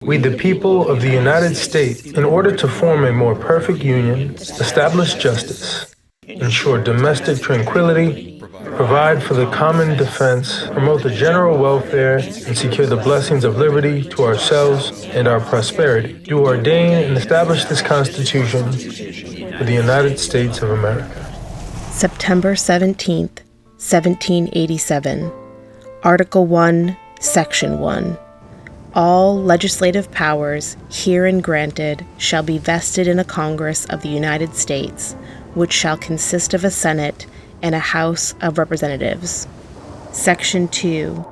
We, the people of the United States, in order to form a more perfect union, establish justice, ensure domestic tranquility, provide for the common defense, promote the general welfare, and secure the blessings of liberty to ourselves and our prosperity, do ordain and establish this Constitution for the United States of America. September 17th, 1787. Article 1, Section 1. All legislative powers herein granted shall be vested in a Congress of the United States, which shall consist of a Senate and a House of Representatives. Section 2.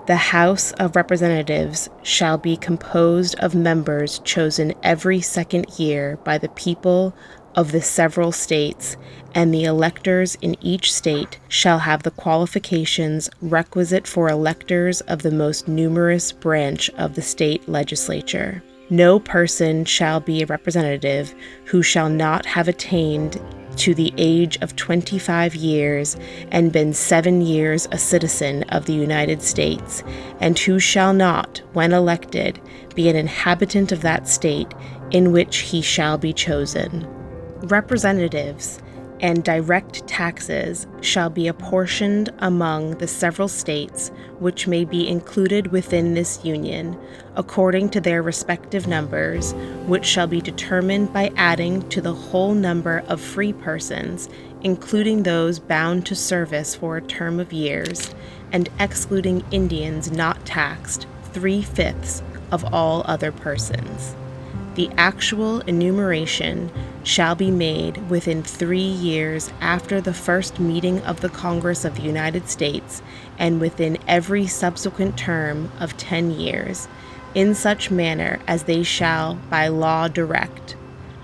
The House of Representatives shall be composed of members chosen every second year by the people of the several states, and the electors in each state shall have the qualifications requisite for electors of the most numerous branch of the state legislature. No person shall be a representative who shall not have attained to the age of 25 years and been 7 years a citizen of the United States, and who shall not, when elected, be an inhabitant of that state in which he shall be chosen. Representatives and direct taxes shall be apportioned among the several states which may be included within this Union, according to their respective numbers, which shall be determined by adding to the whole number of free persons, including those bound to service for a term of years, and excluding Indians not taxed, 3/5 of all other persons. The actual enumeration shall be made within 3 years after the first meeting of the Congress of the United States, and within every subsequent term of 10 years, in such manner as they shall by law direct.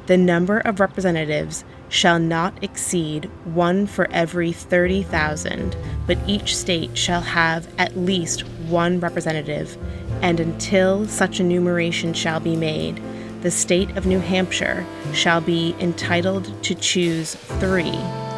The number of representatives shall not exceed 1 for every 30,000, but each state shall have at least 1 representative, and until such enumeration shall be made, the state of New Hampshire shall be entitled to choose 3,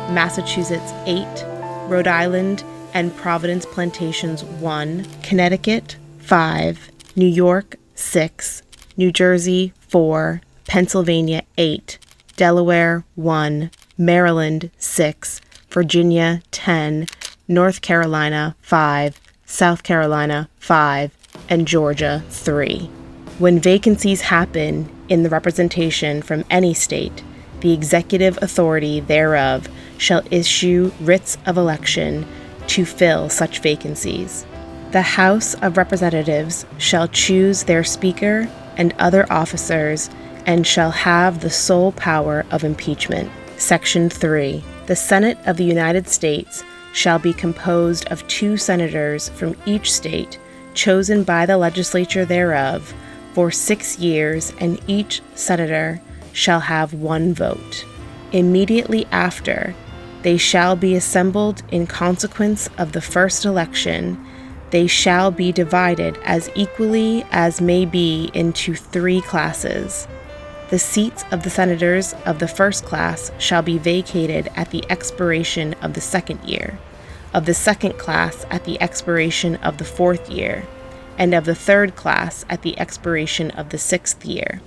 Massachusetts 8, Rhode Island and Providence Plantations 1, Connecticut 5, New York 6, New Jersey 4, Pennsylvania 8, Delaware 1, Maryland 6, Virginia 10, North Carolina 5, South Carolina 5, and Georgia 3. When vacancies happen in the representation from any state, the executive authority thereof shall issue writs of election to fill such vacancies. The House of Representatives shall choose their Speaker and other officers, and shall have the sole power of impeachment. Section 3. The Senate of the United States shall be composed of 2 senators from each state, chosen by the legislature thereof, for 6 years, and each senator shall have 1 vote. Immediately after, they shall be assembled in consequence of the first election. They shall be divided as equally as may be into 3 classes. The seats of the senators of the first class shall be vacated at the expiration of the 2nd year, of the second class at the expiration of the 4th year, and of the 3rd class at the expiration of the 6th year,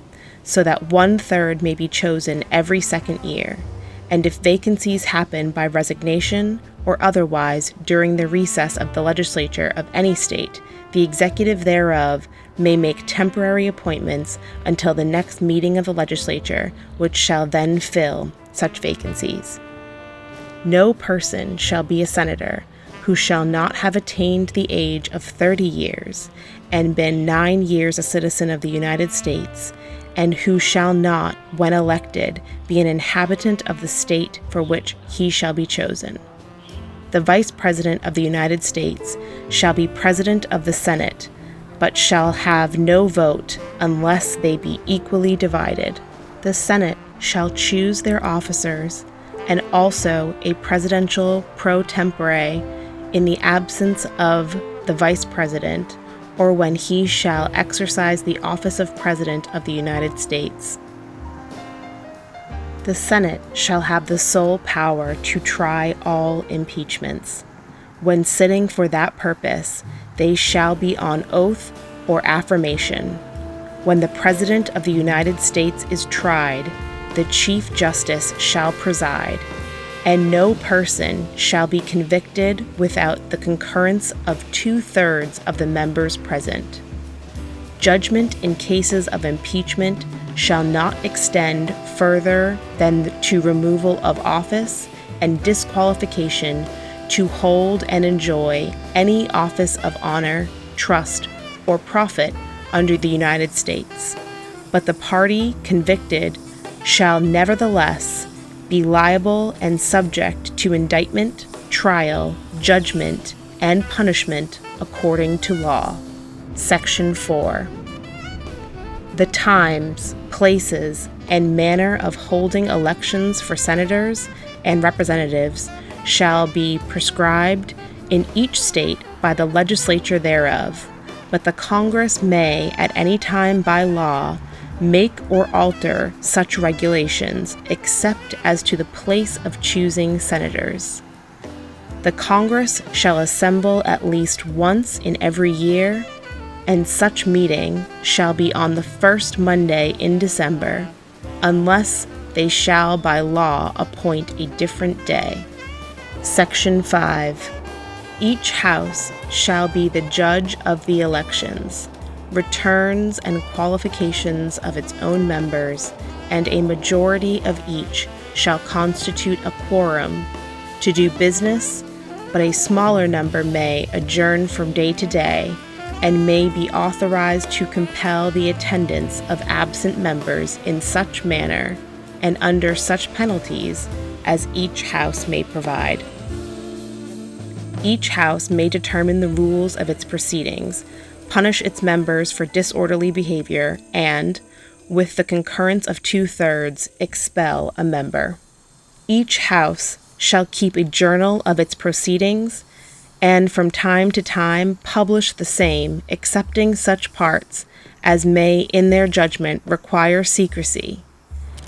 so that 1/3 may be chosen every 2nd year. And if vacancies happen by resignation or otherwise during the recess of the legislature of any state, the executive thereof may make temporary appointments until the next meeting of the legislature, which shall then fill such vacancies. No person shall be a senator who shall not have attained the age of 30 years, and been 9 years a citizen of the United States, and who shall not, when elected, be an inhabitant of the state for which he shall be chosen. The Vice President of the United States shall be President of the Senate, but shall have no vote unless they be equally divided. The Senate shall choose their officers, and also a presidential pro tempore in the absence of the Vice President, or when he shall exercise the office of President of the United States. The Senate shall have the sole power to try all impeachments. When sitting for that purpose, they shall be on oath or affirmation. When the President of the United States is tried, the Chief Justice shall preside, and no person shall be convicted without the concurrence of 2/3 of the members present. Judgment in cases of impeachment shall not extend further than to removal of office and disqualification to hold and enjoy any office of honor, trust, or profit under the United States. But the party convicted shall nevertheless be liable and subject to indictment, trial, judgment, and punishment according to law. Section 4. The times, places, and manner of holding elections for senators and representatives shall be prescribed in each state by the legislature thereof, but the Congress may at any time by law make or alter such regulations except as to the place of choosing senators. The Congress shall assemble at least once in every year, and such meeting shall be on the first Monday in December, unless they shall by law appoint a different day. Section 5. Each house shall be the judge of the elections, returns and qualifications of its own members, and a majority of each shall constitute a quorum to do business, but a smaller number may adjourn from day to day, and may be authorized to compel the attendance of absent members in such manner and under such penalties as each house may provide. Each house may determine the rules of its proceedings, punish its members for disorderly behavior, and, with the concurrence of 2/3, expel a member. Each house shall keep a journal of its proceedings, and from time to time publish the same, excepting such parts as may in their judgment require secrecy,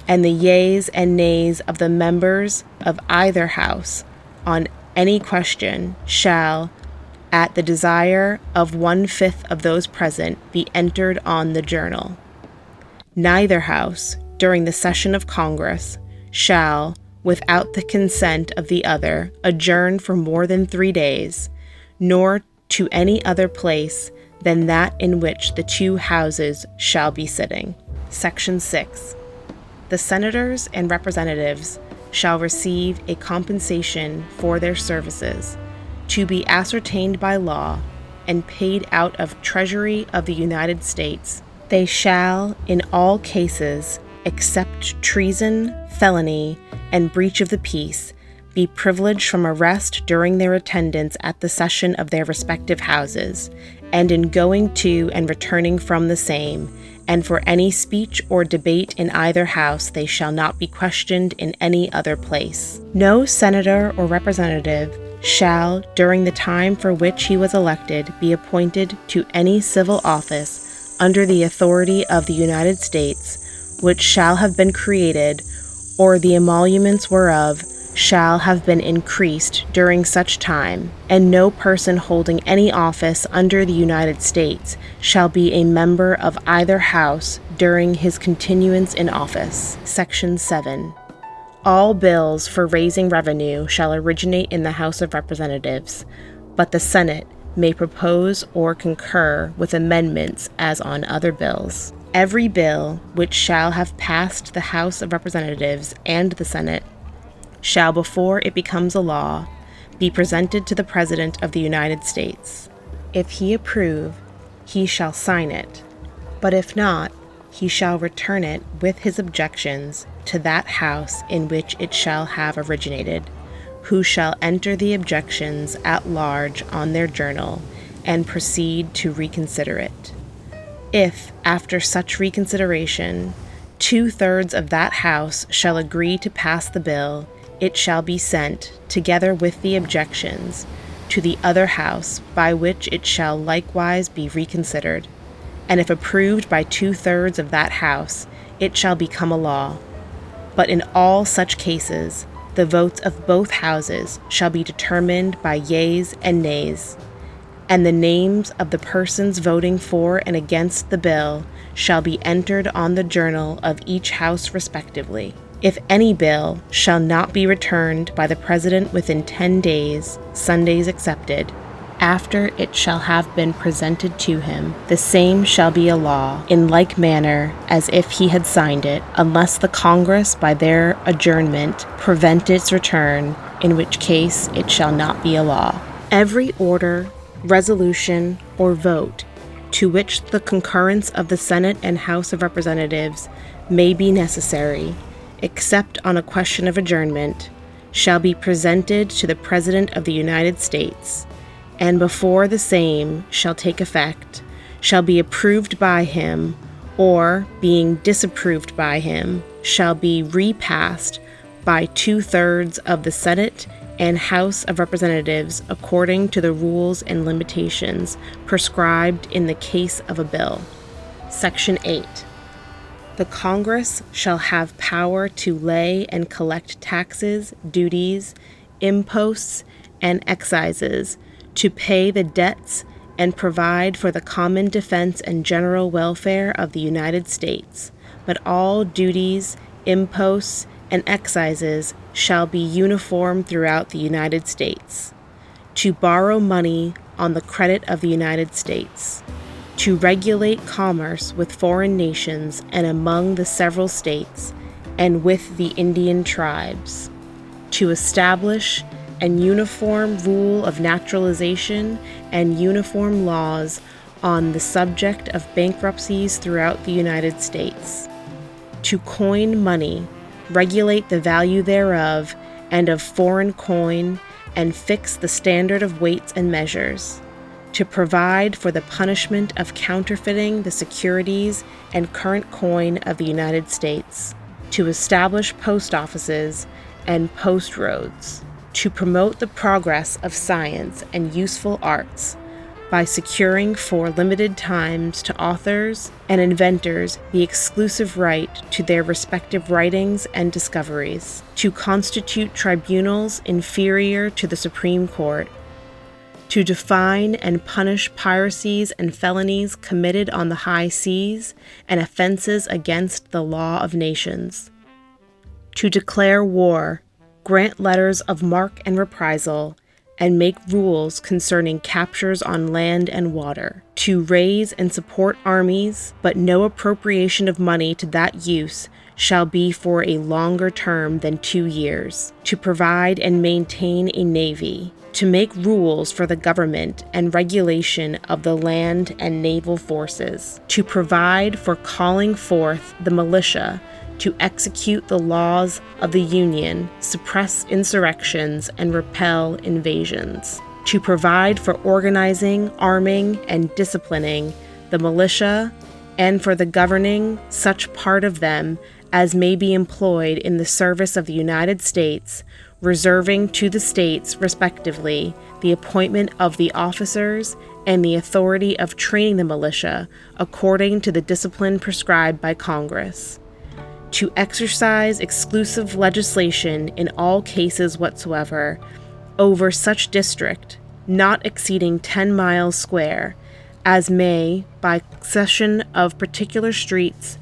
and the yeas and nays of the members of either house on any question shall, at the desire of 1/5 of those present, be entered on the journal. Neither house, during the session of Congress, shall, without the consent of the other, adjourn for more than 3 days, nor to any other place than that in which the two houses shall be sitting. Section 6. The senators and representatives shall receive a compensation for their services, to be ascertained by law, and paid out of Treasury of the United States. They shall, in all cases, except treason, felony, and breach of the peace, be privileged from arrest during their attendance at the session of their respective houses, and in going to and returning from the same, and for any speech or debate in either house they shall not be questioned in any other place. No senator or representative shall, during the time for which he was elected, be appointed to any civil office under the authority of the United States, which shall have been created, or the emoluments whereof shall have been increased during such time, and no person holding any office under the United States shall be a member of either house during his continuance in office. Section 7. All bills for raising revenue shall originate in the House of Representatives, but the Senate may propose or concur with amendments as on other bills. Every bill which shall have passed the House of Representatives and the Senate shall, before it becomes a law, be presented to the President of the United States. If he approve, he shall sign it, but if not, he shall return it with his objections to that House in which it shall have originated, who shall enter the objections at large on their journal and proceed to reconsider it. If, after such reconsideration, 2/3 of that House shall agree to pass the bill, it shall be sent, together with the objections, to the other House, by which it shall likewise be reconsidered. And if approved by 2/3 of that House, it shall become a law. But in all such cases, the votes of both Houses shall be determined by yeas and nays, and the names of the persons voting for and against the bill shall be entered on the journal of each house respectively. If any bill shall not be returned by the President within 10 days, Sundays excepted, after it shall have been presented to him, the same shall be a law, in like manner as if he had signed it, unless the Congress by their adjournment prevent its return, in which case it shall not be a law. Every order, resolution, or vote to which the concurrence of the Senate and House of Representatives may be necessary, except on a question of adjournment, shall be presented to the President of the United States, and before the same shall take effect, shall be approved by him, or, being disapproved by him, shall be repassed by 2/3 of the Senate and House of Representatives according to the rules and limitations prescribed in the case of a bill. Section 8. The Congress shall have power to lay and collect taxes, duties, imposts, and excises, to pay the debts and provide for the common defense and general welfare of the United States, but all duties, imposts, and excises shall be uniform throughout the United States. To borrow money on the credit of the United States. To regulate commerce with foreign nations and among the several states, and with the Indian tribes. To establish an uniform rule of naturalization and uniform laws on the subject of bankruptcies throughout the United States. To coin money, regulate the value thereof and of foreign coin, and fix the standard of weights and measures. To provide for the punishment of counterfeiting the securities and current coin of the United States. To establish post offices and post roads. To promote the progress of science and useful arts by securing for limited times to authors and inventors the exclusive right to their respective writings and discoveries. To constitute tribunals inferior to the Supreme Court. To define and punish piracies and felonies committed on the high seas and offenses against the law of nations. To declare war, grant letters of marque and reprisal, and make rules concerning captures on land and water. To raise and support armies, but no appropriation of money to that use shall be for a longer term than 2 years. To provide and maintain a navy. To make rules for the government and regulation of the land and naval forces. To provide for calling forth the militia, to execute the laws of the Union, suppress insurrections, and repel invasions. To provide for organizing, arming, and disciplining the militia, and for the governing such part of them as may be employed in the service of the United States, reserving to the states, respectively, the appointment of the officers and the authority of training the militia according to the discipline prescribed by Congress. To exercise exclusive legislation in all cases whatsoever over such district, not exceeding 10 miles square, as may, by cession of particular streets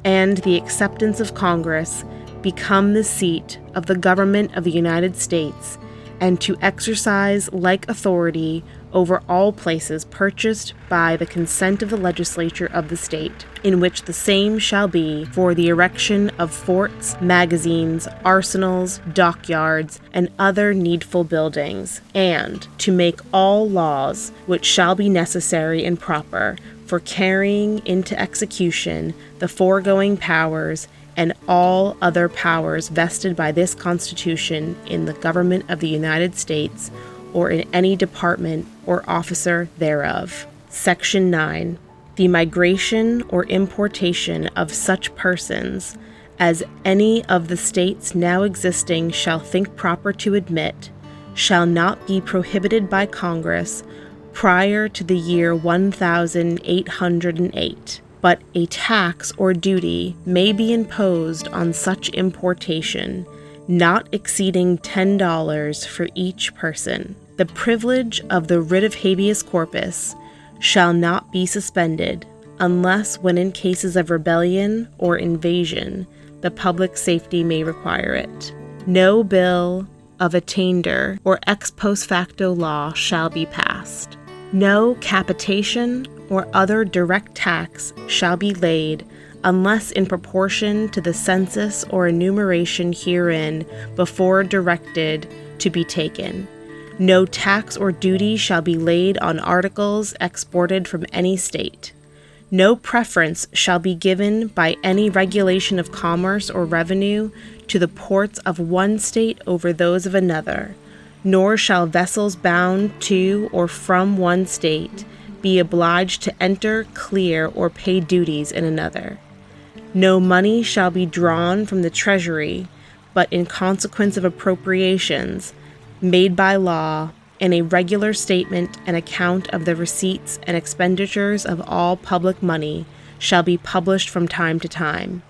and the acceptance of Congress, become the seat of the government of the United States, and to exercise like authority over all places purchased by the consent of the legislature of the state, in which the same shall be for the erection of forts, magazines, arsenals, dockyards, and other needful buildings, and to make all laws which shall be necessary and proper for carrying into execution the foregoing powers and all other powers vested by this Constitution in the government of the United States or in any department or officer thereof. Section 9. The migration or importation of such persons as any of the states now existing shall think proper to admit shall not be prohibited by Congress prior to the year 1808, but a tax or duty may be imposed on such importation, not exceeding $10 for each person. The privilege of the writ of habeas corpus shall not be suspended unless when in cases of rebellion or invasion the public safety may require it. No bill of attainder or ex post facto law shall be passed. No capitation or other direct tax shall be laid unless in proportion to the census or enumeration herein before directed to be taken. No tax or duty shall be laid on articles exported from any state. No preference shall be given by any regulation of commerce or revenue to the ports of one state over those of another, nor shall vessels bound to or from one state be obliged to enter, clear, or pay duties in another. No money shall be drawn from the treasury, but in consequence of appropriations made by law, and a regular statement and account of the receipts and expenditures of all public money shall be published from time to time.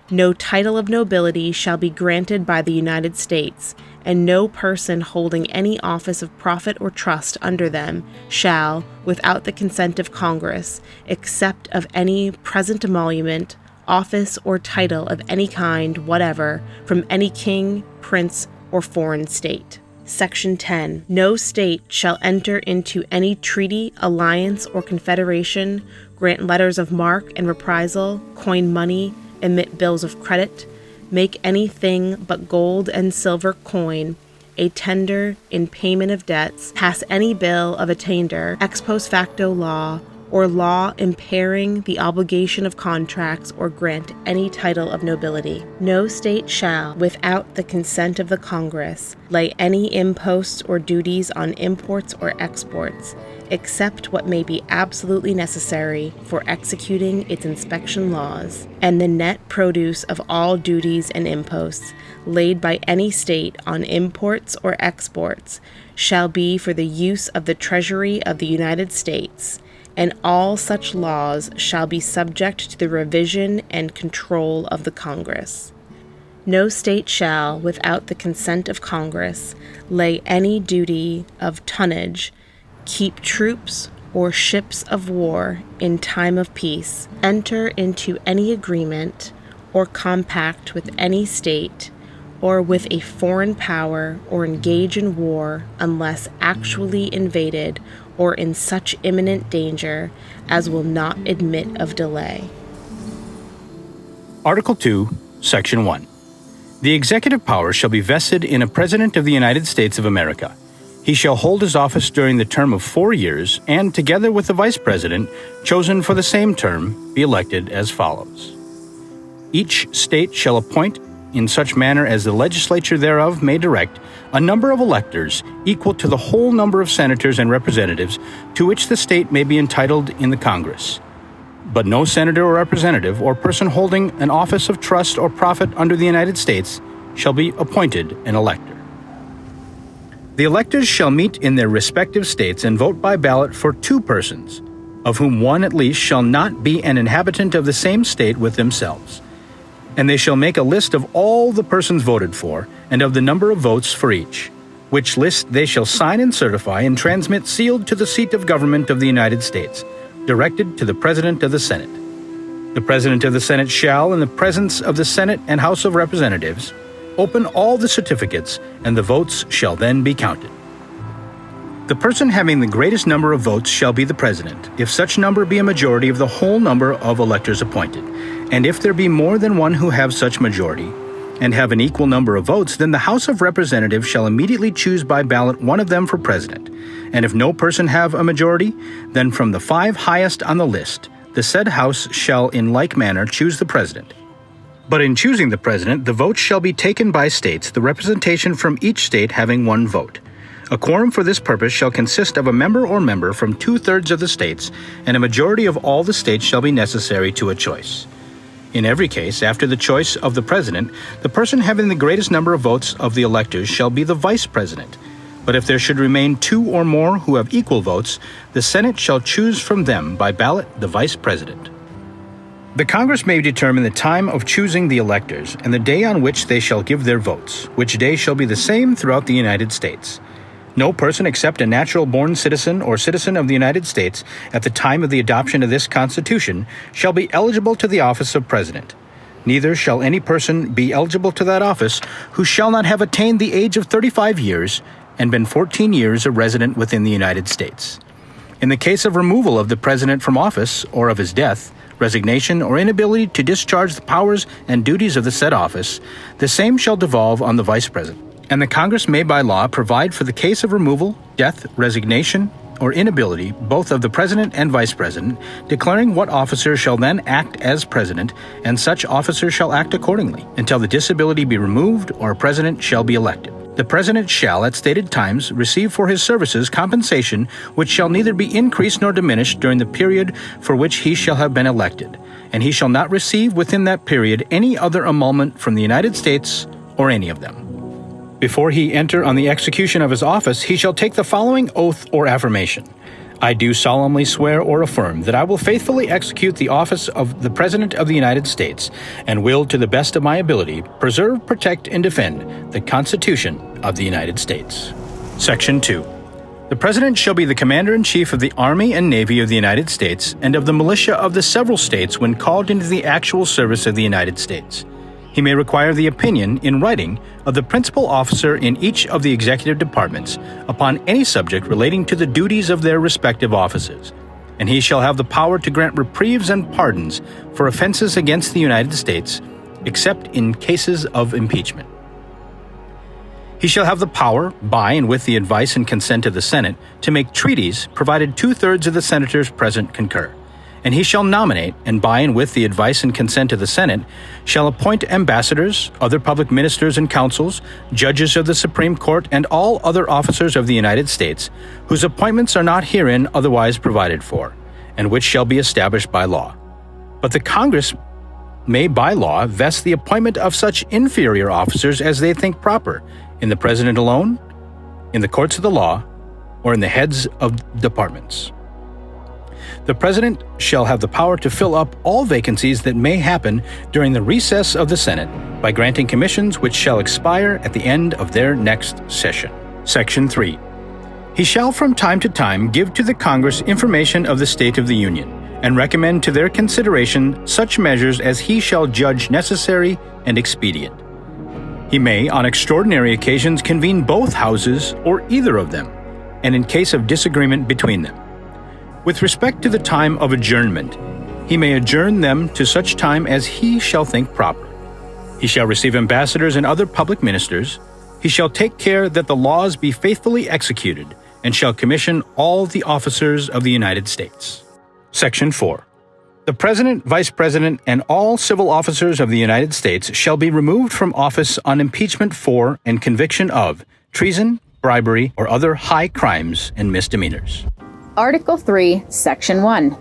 No title of nobility shall be granted by the United States, and no person holding any office of profit or trust under them shall, without the consent of Congress, accept of any present emolument, office, or title of any kind whatever from any king, prince, or foreign state. Section 10. No state shall enter into any treaty, alliance, or confederation, grant letters of marque and reprisal, coin money, emit bills of credit, make anything but gold and silver coin a tender in payment of debts, pass any bill of attainder, ex post facto law, or law impairing the obligation of contracts, or grant any title of nobility. No state shall, without the consent of the Congress, lay any imposts or duties on imports or exports, except what may be absolutely necessary for executing its inspection laws, and the net produce of all duties and imposts laid by any state on imports or exports shall be for the use of the Treasury of the United States, and all such laws shall be subject to the revision and control of the Congress. No state shall, without the consent of Congress, lay any duty of tonnage, keep troops or ships of war in time of peace, enter into any agreement or compact with any state, or with a foreign power, or engage in war unless actually invaded or in such imminent danger as will not admit of delay. Article 2, Section 1. The executive power shall be vested in a President of the United States of America. He shall hold his office during the term of 4 years, and, together with the Vice President, chosen for the same term, be elected as follows. Each state shall appoint, in such manner as the legislature thereof may direct, a number of electors equal to the whole number of senators and representatives to which the state may be entitled in the Congress. But no senator or representative or person holding an office of trust or profit under the United States shall be appointed an elector. The electors shall meet in their respective states and vote by ballot for 2 persons, of whom one at least shall not be an inhabitant of the same state with themselves. And they shall make a list of all the persons voted for, and of the number of votes for each, which list they shall sign and certify and transmit sealed to the seat of government of the United States, directed to the President of the Senate. The President of the Senate shall, in the presence of the Senate and House of Representatives, open all the certificates, and the votes shall then be counted. The person having the greatest number of votes shall be the President, if such number be a majority of the whole number of electors appointed. And if there be more than one who have such majority, and have an equal number of votes, then the House of Representatives shall immediately choose by ballot one of them for President. And if no person have a majority, then from the 5 highest on the list, the said House shall in like manner choose the President. But in choosing the President, the votes shall be taken by states, the representation from each state having 1 vote. A quorum for this purpose shall consist of a member or member from 2/3 of the states, and a majority of all the states shall be necessary to a choice. In every case, after the choice of the President, the person having the greatest number of votes of the electors shall be the Vice President. But if there should remain 2 or more who have equal votes, the Senate shall choose from them by ballot the Vice President. The Congress may determine the time of choosing the electors and the day on which they shall give their votes, which day shall be the same throughout the United States. No person except a natural-born citizen or citizen of the United States at the time of the adoption of this Constitution shall be eligible to the office of President. Neither shall any person be eligible to that office who shall not have attained the age of 35 years and been 14 years a resident within the United States. In the case of removal of the President from office or of his death, resignation, or inability to discharge the powers and duties of the said office, the same shall devolve on the Vice President. And the Congress may by law provide for the case of removal, death, resignation, or inability, both of the President and Vice President, declaring what officer shall then act as President, and such officer shall act accordingly, until the disability be removed or a President shall be elected. The President shall, at stated times, receive for his services compensation which shall neither be increased nor diminished during the period for which he shall have been elected, and he shall not receive within that period any other emolument from the United States or any of them. Before he enter on the execution of his office, he shall take the following oath or affirmation. I do solemnly swear or affirm that I will faithfully execute the office of the President of the United States and will, to the best of my ability, preserve, protect, and defend the Constitution of the United States. Section 2. The President shall be the Commander-in-Chief of the Army and Navy of the United States and of the militia of the several states when called into the actual service of the United States. He may require the opinion, in writing, of the principal officer in each of the executive departments upon any subject relating to the duties of their respective offices, and he shall have the power to grant reprieves and pardons for offenses against the United States, except in cases of impeachment. He shall have the power, by and with the advice and consent of the Senate, to make treaties, provided 2/3 of the senators present concur. And he shall nominate, and by and with the advice and consent of the Senate, shall appoint ambassadors, other public ministers and consuls, judges of the Supreme Court, and all other officers of the United States, whose appointments are not herein otherwise provided for, and which shall be established by law. But the Congress may by law vest the appointment of such inferior officers as they think proper, in the President alone, in the courts of the law, or in the heads of departments. The President shall have the power to fill up all vacancies that may happen during the recess of the Senate by granting commissions which shall expire at the end of their next session. Section 3. He shall from time to time give to the Congress information of the State of the Union, and recommend to their consideration such measures as he shall judge necessary and expedient. He may, on extraordinary occasions, convene both houses or either of them, and in case of disagreement between them. With respect to the time of adjournment, he may adjourn them to such time as he shall think proper. He shall receive ambassadors and other public ministers. He shall take care that the laws be faithfully executed, and shall commission all the officers of the United States. Section 4. The President, Vice President, and all civil officers of the United States shall be removed from office on impeachment for and conviction of treason, bribery, or other high crimes and misdemeanors. Article 3, Section 1.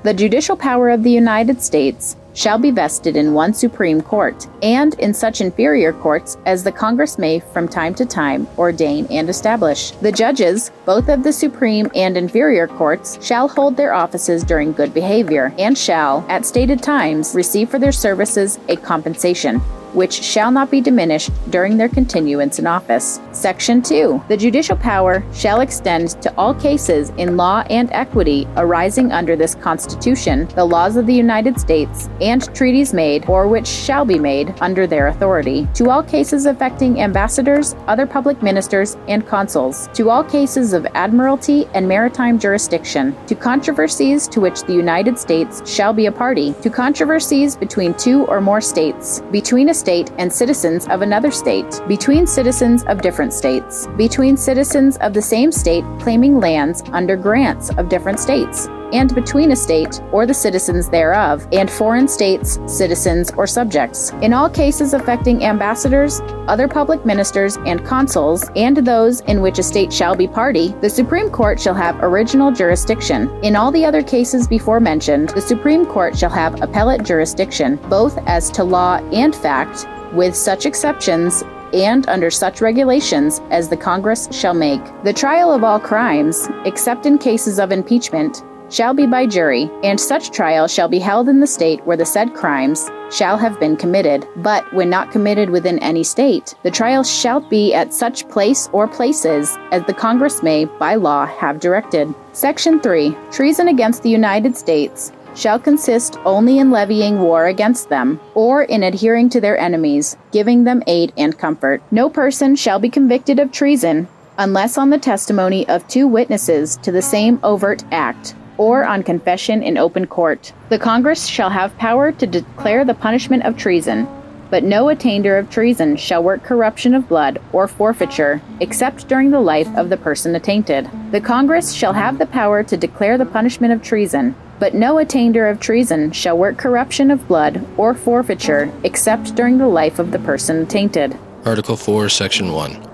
The judicial power of the United States shall be vested in one Supreme Court, and in such inferior courts as the Congress may from time to time ordain and establish. The judges, both of the Supreme and inferior courts, shall hold their offices during good behavior, and shall, at stated times, receive for their services a compensation, which shall not be diminished during their continuance in office. Section 2. The judicial power shall extend to all cases in law and equity arising under this Constitution, the laws of the United States, and treaties made or which shall be made under their authority, to all cases affecting ambassadors, other public ministers, and consuls, to all cases of admiralty and maritime jurisdiction, to controversies to which the United States shall be a party, to controversies between two or more states, between a state and citizens of another state, between citizens of different states, between citizens of the same state claiming lands under grants of different states, and between a state or the citizens thereof and foreign states, citizens, or subjects. In all cases affecting ambassadors, other public ministers, and consuls, and those in which a state shall be party, the Supreme Court shall have original jurisdiction. In all the other cases before mentioned, the Supreme Court shall have appellate jurisdiction, both as to law and fact, with such exceptions and under such regulations as the Congress shall make. The trial of all crimes, except in cases of impeachment, shall be by jury, and such trial shall be held in the state where the said crimes shall have been committed. But when not committed within any state, the trial shall be at such place or places as the Congress may, by law, have directed. Section 3. Treason against the United States shall consist only in levying war against them, or in adhering to their enemies, giving them aid and comfort. No person shall be convicted of treason unless on the testimony of 2 witnesses to the same overt act, or on confession in open court. The Congress shall have power to declare the punishment of treason, but no attainder of treason shall work corruption of blood or forfeiture, except during the life of the person attainted. The Congress shall have the power to declare the punishment of treason, but no attainder of treason shall work corruption of blood or forfeiture, except during the life of the person attainted. Article 4, Section 1.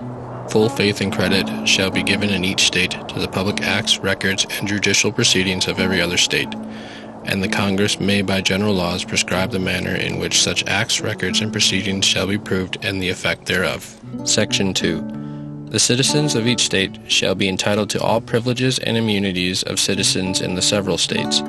Full faith and credit shall be given in each state to the public acts, records, and judicial proceedings of every other state, and the Congress may by general laws prescribe the manner in which such acts, records, and proceedings shall be proved and the effect thereof. Section 2. The citizens of each state shall be entitled to all privileges and immunities of citizens in the several states.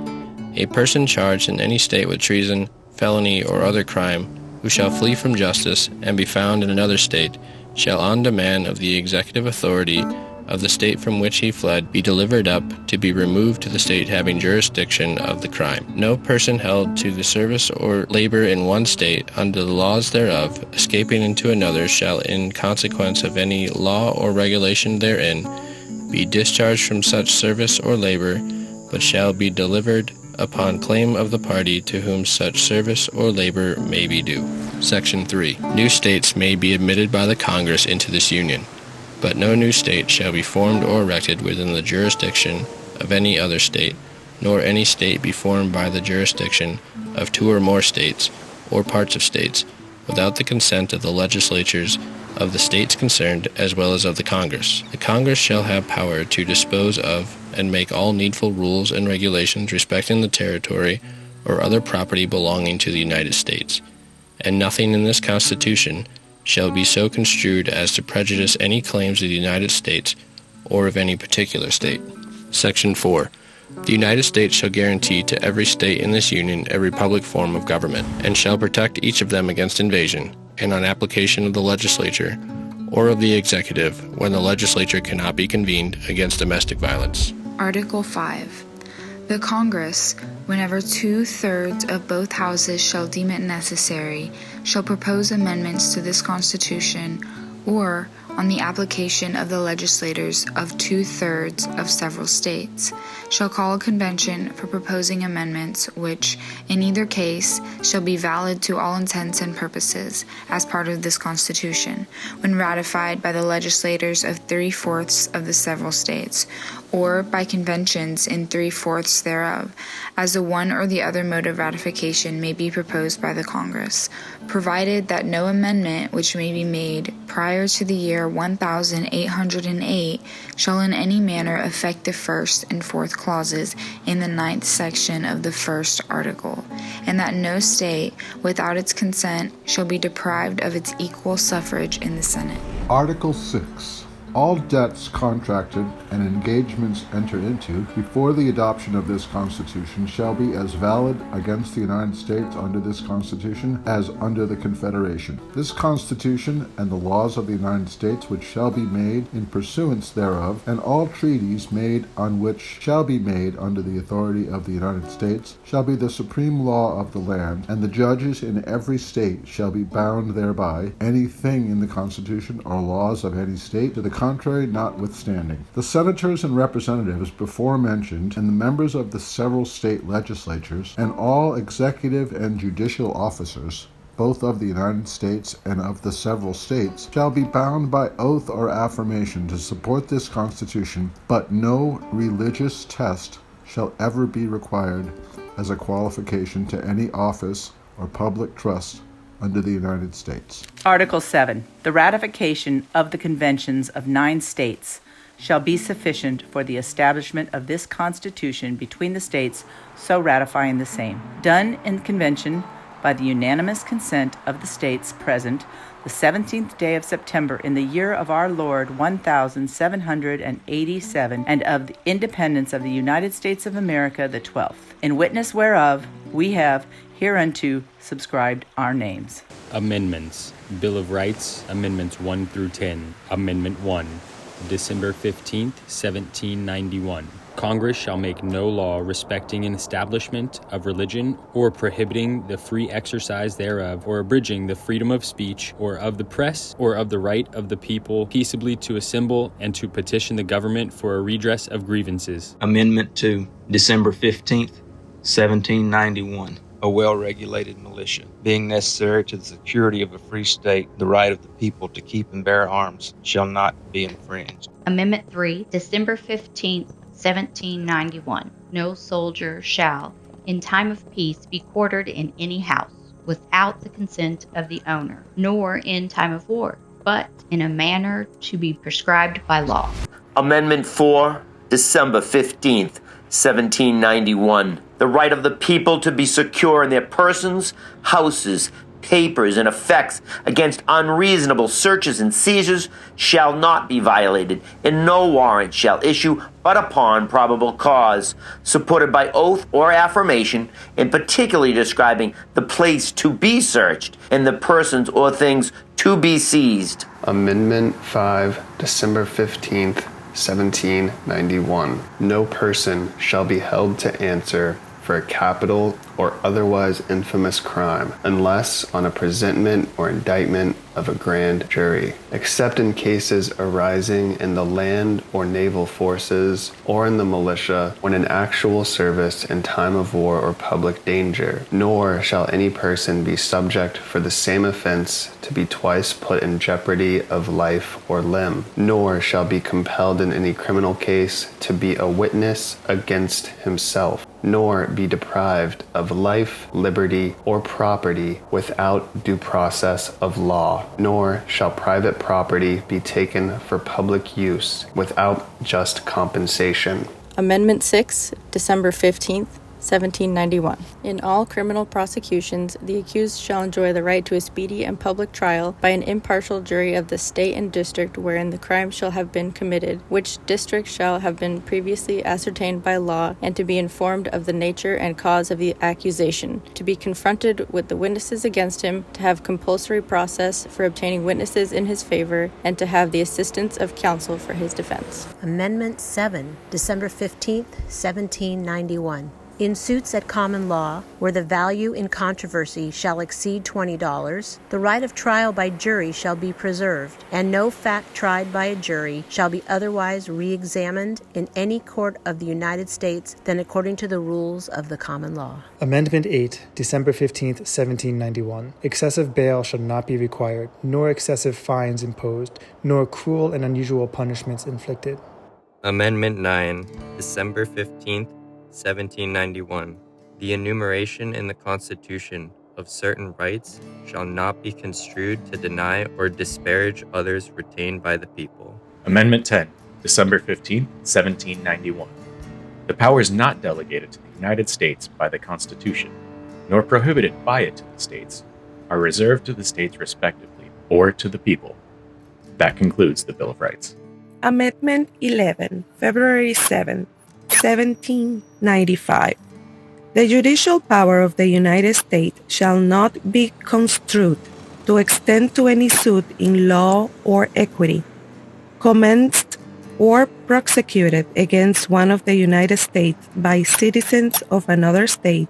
A person charged in any state with treason, felony, or other crime, who shall flee from justice and be found in another state, shall on demand of the executive authority of the state from which he fled be delivered up to be removed to the state having jurisdiction of the crime. No person held to the service or labor in one state under the laws thereof, escaping into another, shall in consequence of any law or regulation therein be discharged from such service or labor, but shall be delivered upon claim of the party to whom such service or labor may be due. Section 3. New states may be admitted by the Congress into this Union, but no new state shall be formed or erected within the jurisdiction of any other state, nor any state be formed by the jurisdiction of 2 or more states, or parts of states, without the consent of the legislatures of the states concerned as well as of the Congress. The Congress shall have power to dispose of and make all needful rules and regulations respecting the territory or other property belonging to the United States, and nothing in this Constitution shall be so construed as to prejudice any claims of the United States or of any particular state. Section 4. The United States shall guarantee to every state in this Union a republic form of government, and shall protect each of them against invasion, and on application of the legislature or of the executive, when the legislature cannot be convened, against domestic violence. Article 5. The Congress, whenever 2/3 of both houses shall deem it necessary, shall propose amendments to this Constitution, or, on the application of the legislators of 2/3 of several states, shall call a convention for proposing amendments which, in either case, shall be valid to all intents and purposes, as part of this Constitution, when ratified by the legislators of 3/4 of the several states, or by conventions in 3/4 thereof, as the one or the other mode of ratification may be proposed by the Congress, provided that no amendment which may be made prior to the year 1808 shall in any manner affect the 1st and 4th clauses in the 9th section of the 1st article, and that no state, without its consent, shall be deprived of its equal suffrage in the Senate. Article 6. All debts contracted and engagements entered into before the adoption of this Constitution shall be as valid against the United States under this Constitution as under the Confederation. This Constitution and the laws of the United States which shall be made in pursuance thereof, and all treaties made on which shall be made under the authority of the United States, shall be the supreme law of the land, and the judges in every state shall be bound thereby. Anything in the Constitution or laws of any state to the contrary notwithstanding. The senators and representatives before mentioned, and the members of the several state legislatures, and all executive and judicial officers, both of the United States and of the several states, shall be bound by oath or affirmation to support this Constitution, but no religious test shall ever be required as a qualification to any office or public trust under the United States. Article 7. The ratification of the conventions of 9 states shall be sufficient for the establishment of this Constitution between the states so ratifying the same. Done in convention by the unanimous consent of the states present the 17th day of September in the year of our Lord 1787, and of the independence of the United States of America the 12th. In witness whereof, we have hereunto subscribed our names. Amendments. Bill of Rights, Amendments 1 through 10. Amendment 1. December 15th, 1791. Congress shall make no law respecting an establishment of religion, or prohibiting the free exercise thereof, or abridging the freedom of speech, or of the press, or of the right of the people peaceably to assemble and to petition the government for a redress of grievances. Amendment 2, December 15th, 1791. A well-regulated militia, being necessary to the security of a free state, the right of the people to keep and bear arms shall not be infringed. Amendment 3, December 15th, 1791. No soldier shall, in time of peace, be quartered in any house without the consent of the owner, nor in time of war, but in a manner to be prescribed by law. Amendment 4, December 15th, 1791. The right of the people to be secure in their persons, houses, papers, and effects against unreasonable searches and seizures shall not be violated, and no warrant shall issue but upon probable cause, supported by oath or affirmation, and particularly describing the place to be searched and the persons or things to be seized. Amendment 5, December 15th, 1791. No person shall be held to answer for a capital or otherwise infamous crime, unless on a presentment or indictment of a grand jury, except in cases arising in the land or naval forces or in the militia when in actual service in time of war or public danger. Nor shall any person be subject for the same offense to be twice put in jeopardy of life or limb, nor shall be compelled in any criminal case to be a witness against himself, nor be deprived of life, liberty, or property without due process of law, nor shall private property be taken for public use without just compensation. Amendment 6, December 15th, 1791. In all criminal prosecutions, the accused shall enjoy the right to a speedy and public trial by an impartial jury of the state and district wherein the crime shall have been committed, which district shall have been previously ascertained by law, and to be informed of the nature and cause of the accusation, to be confronted with the witnesses against him, to have compulsory process for obtaining witnesses in his favor, and to have the assistance of counsel for his defense. Amendment 7, December 15th, 1791. In suits at common law, where the value in controversy shall exceed $20, the right of trial by jury shall be preserved, and no fact tried by a jury shall be otherwise re-examined in any court of the United States than according to the rules of the common law. Amendment 8, December 15th, 1791. Excessive bail shall not be required, nor excessive fines imposed, nor cruel and unusual punishments inflicted. Amendment 9, December 15th, 1791. The enumeration in the Constitution of certain rights shall not be construed to deny or disparage others retained by the people. Amendment 10, December 15, 1791. The powers not delegated to the United States by the Constitution, nor prohibited by it to the states, are reserved to the states respectively, or to the people. That concludes the Bill of Rights. Amendment 11, February 7, 1795. The judicial power of the United States shall not be construed to extend to any suit in law or equity, commenced or prosecuted against one of the United States by citizens of another state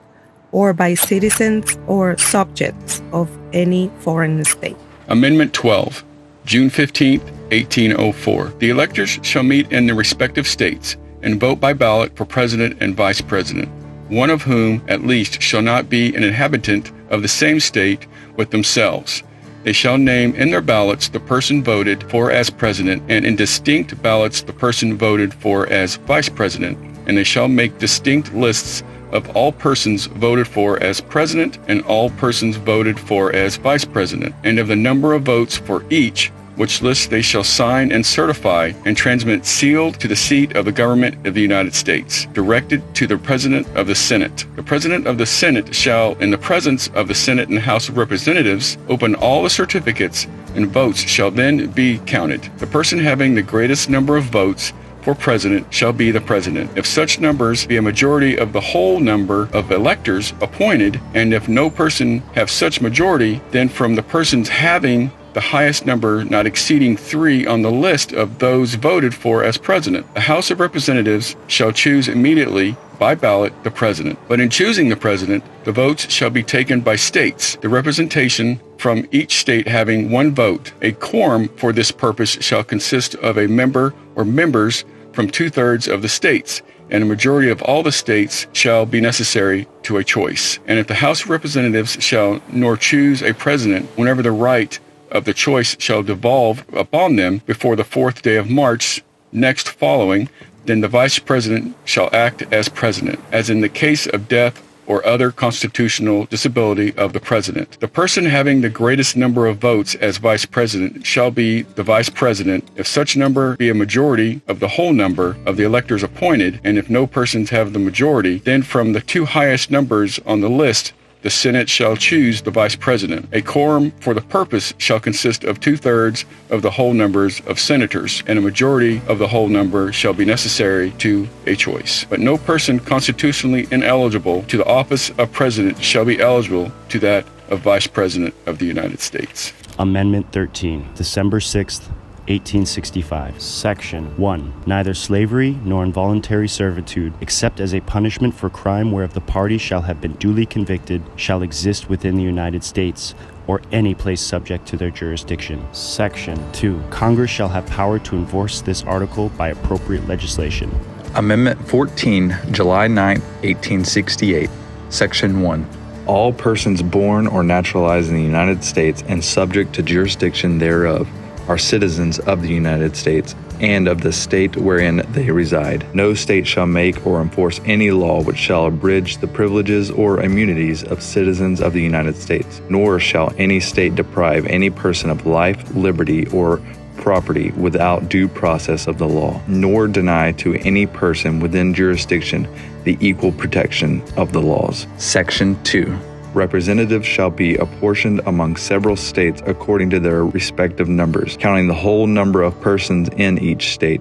or by citizens or subjects of any foreign state. Amendment 12, June 15, 1804. The electors shall meet in their respective states and vote by ballot for president and vice president, one of whom at least shall not be an inhabitant of the same state with themselves. They shall name in their ballots the person voted for as president, and in distinct ballots the person voted for as vice president, and they shall make distinct lists of all persons voted for as president and all persons voted for as vice president, and of the number of votes for each which list they shall sign and certify and transmit sealed to the seat of the government of the United States, directed to the President of the Senate. The President of the Senate shall, in the presence of the Senate and House of Representatives, open all the certificates, and votes shall then be counted. The person having the greatest number of votes for president shall be the president. If such numbers be a majority of the whole number of electors appointed, and if no person have such majority, then from the persons having the highest number not exceeding 3 on the list of those voted for as president, the House of Representatives shall choose immediately by ballot the president. But in choosing the president, the votes shall be taken by states, the representation from each state having 1 vote. A quorum for this purpose shall consist of a member or members from 2/3 of the states, and a majority of all the states shall be necessary to a choice. And if the House of Representatives shall nor choose a president, whenever the right of the choice shall devolve upon them before the 4th day of March next following, then the vice president shall act as president, as in the case of death or other constitutional disability of the president. The person having the greatest number of votes as vice president shall be the vice president, if such number be a majority of the whole number of the electors appointed, and if no persons have the majority, then from the 2 highest numbers on the list the Senate shall choose the vice president. A quorum for the purpose shall consist of 2/3 of the whole numbers of senators, and a majority of the whole number shall be necessary to a choice. But no person constitutionally ineligible to the office of president shall be eligible to that of vice president of the United States. Amendment 13, December 6th, 1865. Section 1. Neither slavery nor involuntary servitude, except as a punishment for crime whereof the party shall have been duly convicted, shall exist within the United States, or any place subject to their jurisdiction. Section 2. Congress shall have power to enforce this article by appropriate legislation. Amendment 14, July 9, 1868. Section 1. All persons born or naturalized in the United States and subject to jurisdiction thereof are citizens of the United States and of the state wherein they reside. No state shall make or enforce any law which shall abridge the privileges or immunities of citizens of the United States, nor shall any state deprive any person of life, liberty, or property without due process of the law, nor deny to any person within jurisdiction the equal protection of the laws. Section 2. Representatives shall be apportioned among several states according to their respective numbers, counting the whole number of persons in each state,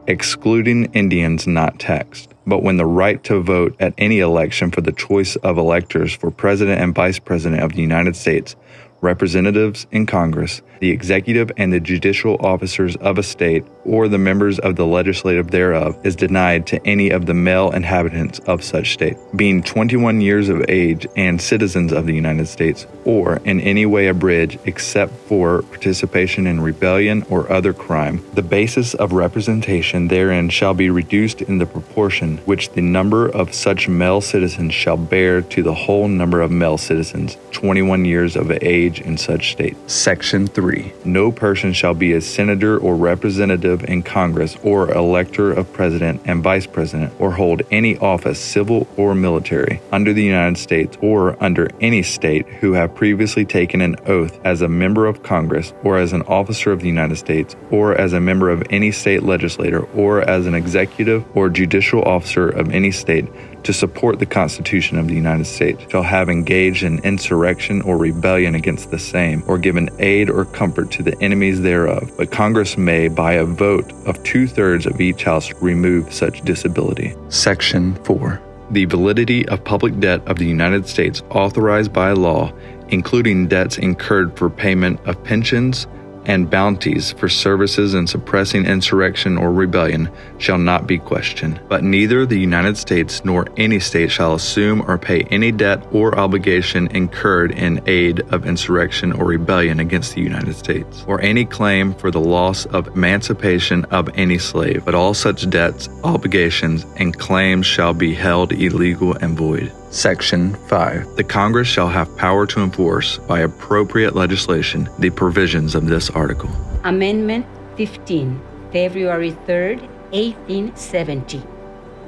excluding Indians not taxed. But when the right to vote at any election for the choice of electors for President and Vice President of the United States, representatives in Congress, the executive and the judicial officers of a state, or the members of the legislative thereof, is denied to any of the male inhabitants of such state, being 21 years of age and citizens of the United States, or in any way abridged except for participation in rebellion or other crime. The basis of representation therein shall be reduced in the proportion which the number of such male citizens shall bear to the whole number of male citizens, 21 years of age in such state. Section 3. No person shall be a senator or representative in Congress or elector of president and vice president or hold any office, civil or military, under the United States or under any state who have previously taken an oath as a member of Congress or as an officer of the United States or as a member of any state legislature or as an executive or judicial officer of any state to support the Constitution of the United States, shall have engaged in insurrection or rebellion against the same, or given aid or comfort to the enemies thereof. But Congress may, by a vote of 2/3 of each house, remove such disability. Section 4. The validity of public debt of the United States authorized by law, including debts incurred for payment of pensions and bounties for services in suppressing insurrection or rebellion, shall not be questioned. But neither the United States nor any state shall assume or pay any debt or obligation incurred in aid of insurrection or rebellion against the United States, or any claim for the loss of emancipation of any slave. But all such debts, obligations, and claims shall be held illegal and void. Section 5. The Congress shall have power to enforce, by appropriate legislation, the provisions of this article. Amendment 15, February 3rd, 1870.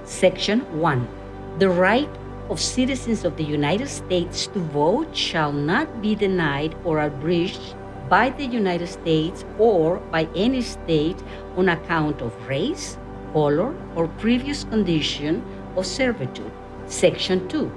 Section 1. The right of citizens of the United States to vote shall not be denied or abridged by the United States or by any state on account of race, color, or previous condition of servitude. Section 2.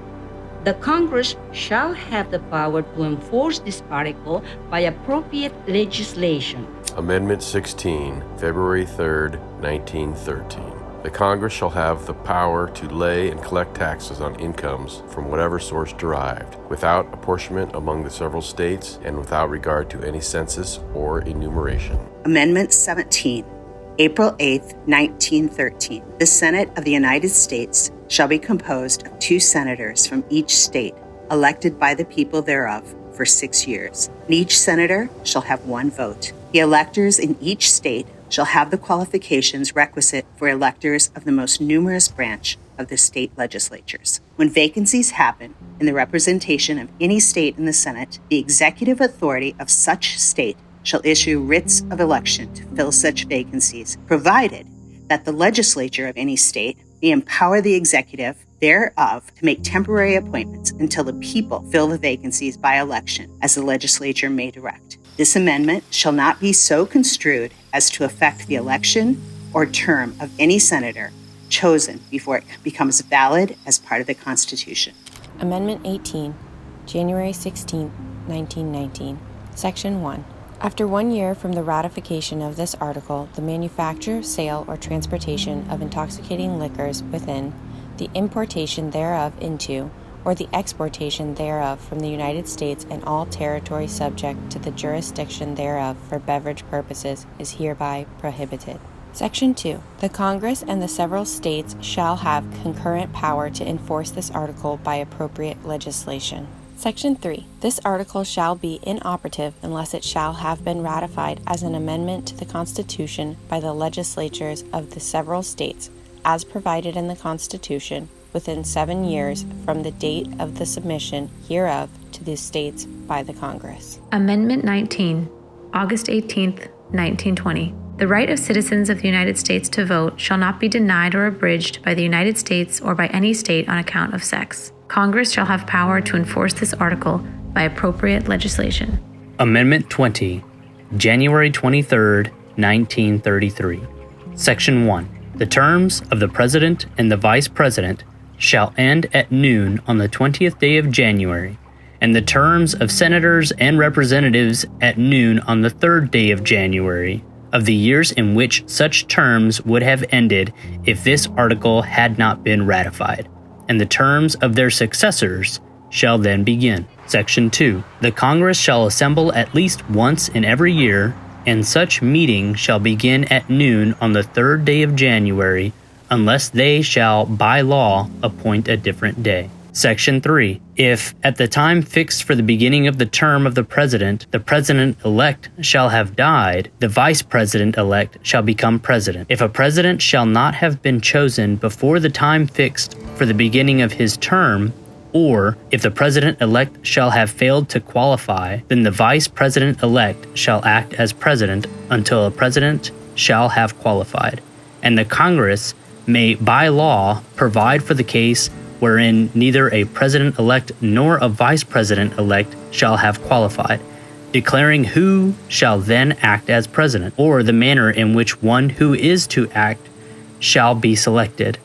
The Congress shall have the power to enforce this article by appropriate legislation. Amendment 16, February 3, 1913. The Congress shall have the power to lay and collect taxes on incomes from whatever source derived, without apportionment among the several states and without regard to any census or enumeration. Amendment 17, April 8, 1913. The Senate of the United States shall be composed of 2 senators from each state, elected by the people thereof for 6 years. And each senator shall have 1 vote. The electors in each state shall have the qualifications requisite for electors of the most numerous branch of the state legislatures. When vacancies happen in the representation of any state in the Senate, the executive authority of such state shall issue writs of election to fill such vacancies, provided that the legislature of any state may empower the executive thereof to make temporary appointments until the people fill the vacancies by election, as the legislature may direct. This amendment shall not be so construed as to affect the election or term of any senator chosen before it becomes valid as part of the Constitution. Amendment 18, January 16, 1919. Section 1. After 1 year from the ratification of this article, the manufacture, sale, or transportation of intoxicating liquors within, the importation thereof into, or the exportation thereof from the United States and all territory subject to the jurisdiction thereof for beverage purposes is hereby prohibited. Section 2. The Congress and the several states shall have concurrent power to enforce this article by appropriate legislation. Section 3. This article shall be inoperative unless it shall have been ratified as an amendment to the Constitution by the legislatures of the several states, as provided in the Constitution, within 7 years from the date of the submission hereof to the states by the Congress. Amendment 19, August 18, 1920. The right of citizens of the United States to vote shall not be denied or abridged by the United States or by any state on account of sex. Congress shall have power to enforce this article by appropriate legislation. Amendment 20, January 23, 1933. Section 1. The terms of the President and the Vice President shall end at noon on the 20th day of January, and the terms of senators and representatives at noon on the 3rd day of January of the years in which such terms would have ended if this article had not been ratified, and the terms of their successors shall then begin. Section 2. The Congress shall assemble at least once in every year, and such meeting shall begin at noon on the 3rd day of January, unless they shall by law appoint a different day. Section 3. If, at the time fixed for the beginning of the term of the President-elect shall have died, the Vice President-elect shall become President. If a President shall not have been chosen before the time fixed for the beginning of his term, or if the President-elect shall have failed to qualify, then the Vice President-elect shall act as President until a President shall have qualified, and the Congress may by law provide for the case wherein neither a President-elect nor a Vice President-elect shall have qualified, declaring who shall then act as President, or the manner in which one who is to act shall be selected,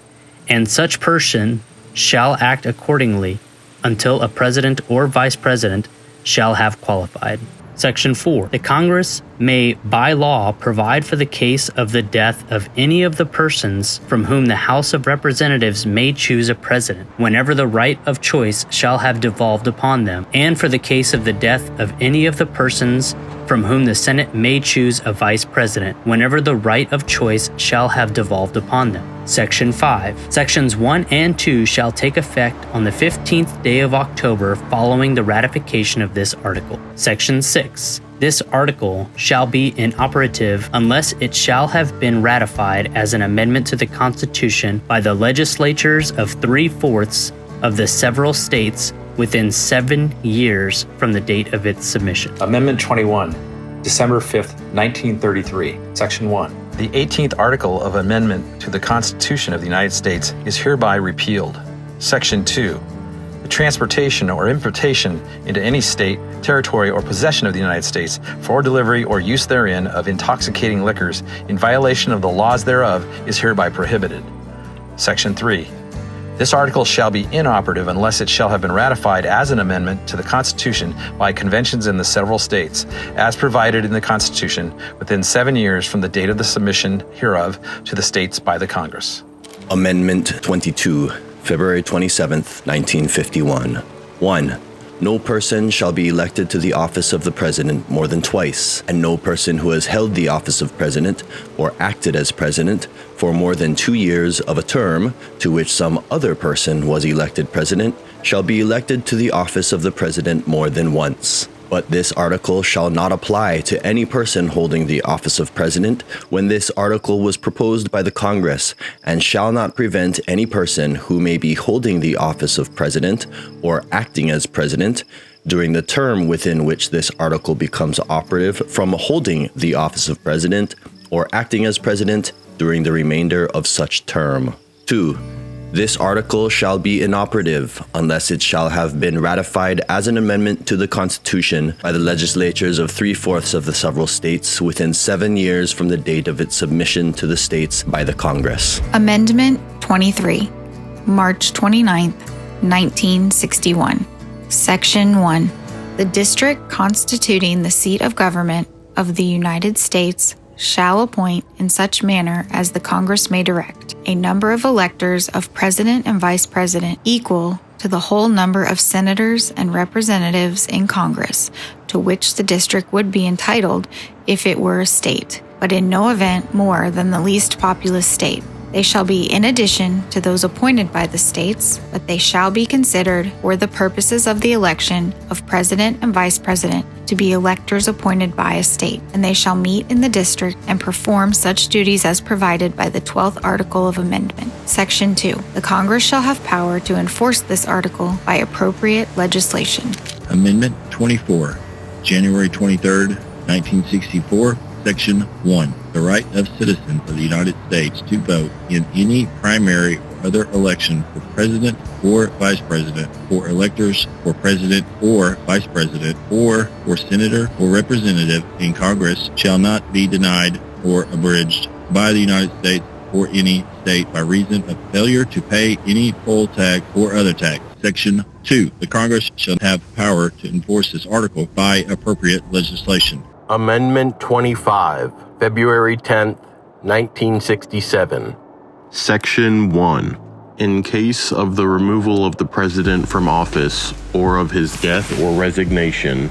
and such person shall act accordingly until a President or Vice President shall have qualified. Section 4. The Congress may by law provide for the case of the death of any of the persons from whom the House of Representatives may choose a president, whenever the right of choice shall have devolved upon them, and for the case of the death of any of the persons from whom the Senate may choose a vice president, whenever the right of choice shall have devolved upon them. Section 5. Sections 1 and 2 shall take effect on the 15th day of October following the ratification of this article. Section 6. This article shall be inoperative unless it shall have been ratified as an amendment to the Constitution by the legislatures of 3/4 of the several states within 7 years from the date of its submission. Amendment 21, December 5th, 1933, Section 1. The 18th article of amendment to the Constitution of the United States is hereby repealed. Section 2. The transportation, or importation into any state, territory, or possession of the United States for delivery or use therein of intoxicating liquors in violation of the laws thereof is hereby prohibited. Section 3. This article shall be inoperative unless it shall have been ratified as an amendment to the Constitution by conventions in the several states, as provided in the Constitution, within 7 years from the date of the submission hereof to the states by the Congress. Amendment 22, February 27th, 1951. 1. No person shall be elected to the office of the President more than twice, and no person who has held the office of President or acted as President for more than 2 years of a term to which some other person was elected President shall be elected to the office of the President more than once. But this article shall not apply to any person holding the office of President when this article was proposed by the Congress, and shall not prevent any person who may be holding the office of President or acting as President during the term within which this article becomes operative from holding the office of President or acting as President during the remainder of such term. 2. This article shall be inoperative unless it shall have been ratified as an amendment to the Constitution by the legislatures of 3/4 of the several states within 7 years from the date of its submission to the states by the Congress. Amendment 23, March 29, 1961. Section 1. The district constituting the seat of government of the United States shall appoint in such manner as the Congress may direct a number of electors of President and Vice President equal to the whole number of senators and representatives in Congress to which the district would be entitled if it were a state, but in no event more than the least populous state. They shall be in addition to those appointed by the states, but they shall be considered for the purposes of the election of President and Vice President to be electors appointed by a state, and they shall meet in the district and perform such duties as provided by the 12th Article of Amendment. Section 2. The Congress shall have power to enforce this article by appropriate legislation. Amendment 24, January 23, 1964. Section 1. The right of citizens of the United States to vote in any primary or other election for President or Vice President, for electors for President or Vice President, or for Senator or Representative in Congress shall not be denied or abridged by the United States or any state by reason of failure to pay any poll tax or other tax. Section 2. The Congress shall have power to enforce this article by appropriate legislation. Amendment 25, February 10th, 1967. Section 1. In case of the removal of the President from office or of his death or resignation,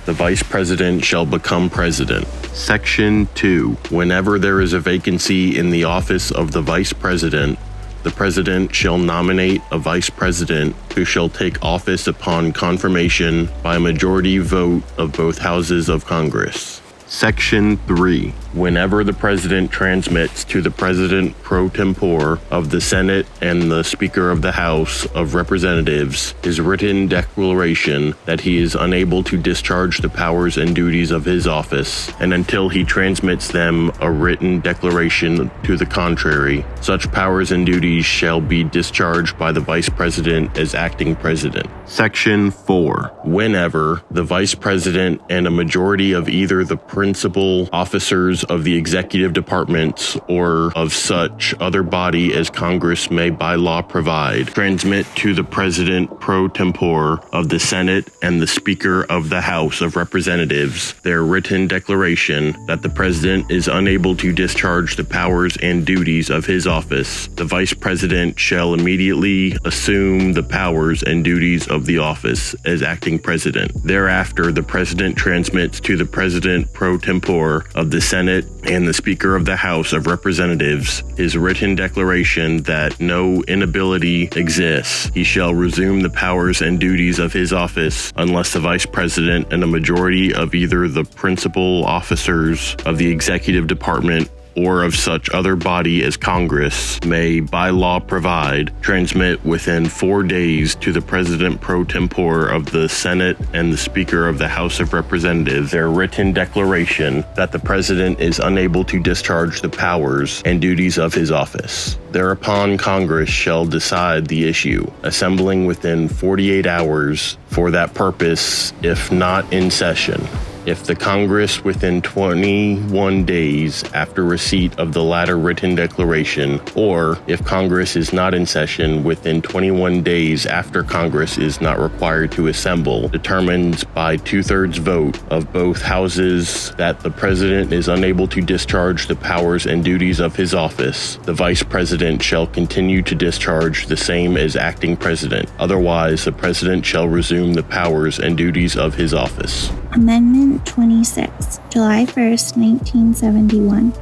the Vice President shall become President. Section 2. Whenever there is a vacancy in the office of the Vice President, the President shall nominate a Vice President who shall take office upon confirmation by a majority vote of both houses of Congress. Section 3. Whenever the President transmits to the President pro tempore of the Senate and the Speaker of the House of Representatives his written declaration that he is unable to discharge the powers and duties of his office, and until he transmits them a written declaration to the contrary, such powers and duties shall be discharged by the Vice President as acting President. Section 4. Whenever the Vice President and a majority of either the principal officers of the executive departments or of such other body as Congress may by law provide, transmit to the President pro tempore of the Senate and the Speaker of the House of Representatives their written declaration that the President is unable to discharge the powers and duties of his office, the Vice President shall immediately assume the powers and duties of the office as acting President. Thereafter, the President transmits to the President pro tempore of the Senate and the Speaker of the House of Representatives his written declaration that no inability exists. He shall resume the powers and duties of his office unless the Vice President and a majority of either the principal officers of the executive department or of such other body as Congress may by law provide, transmit within 4 days to the President pro tempore of the Senate and the Speaker of the House of Representatives their written declaration that the President is unable to discharge the powers and duties of his office. Thereupon Congress shall decide the issue, assembling within 48 hours for that purpose, if not in session. If the Congress within 21 days after receipt of the latter written declaration, or if Congress is not in session within 21 days after Congress is not required to assemble, determines by 2/3 vote of both houses that the President is unable to discharge the powers and duties of his office, the Vice President shall continue to discharge the same as acting President. Otherwise, the President shall resume the powers and duties of his office. Amendment 26, July 1st, 1971.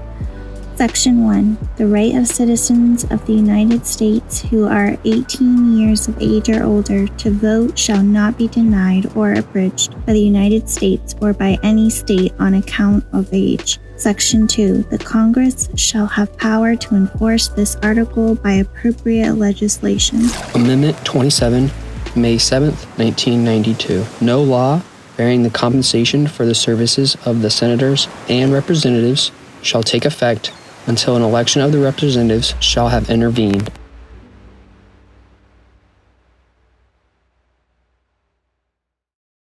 Section 1. The right of citizens of the United States who are 18 years of age or older to vote shall not be denied or abridged by the United States or by any state on account of age. Section 2. The Congress shall have power to enforce this article by appropriate legislation. Amendment 27, May 7th, 1992. No law bearing the compensation for the services of the senators and representatives shall take effect until an election of the representatives shall have intervened.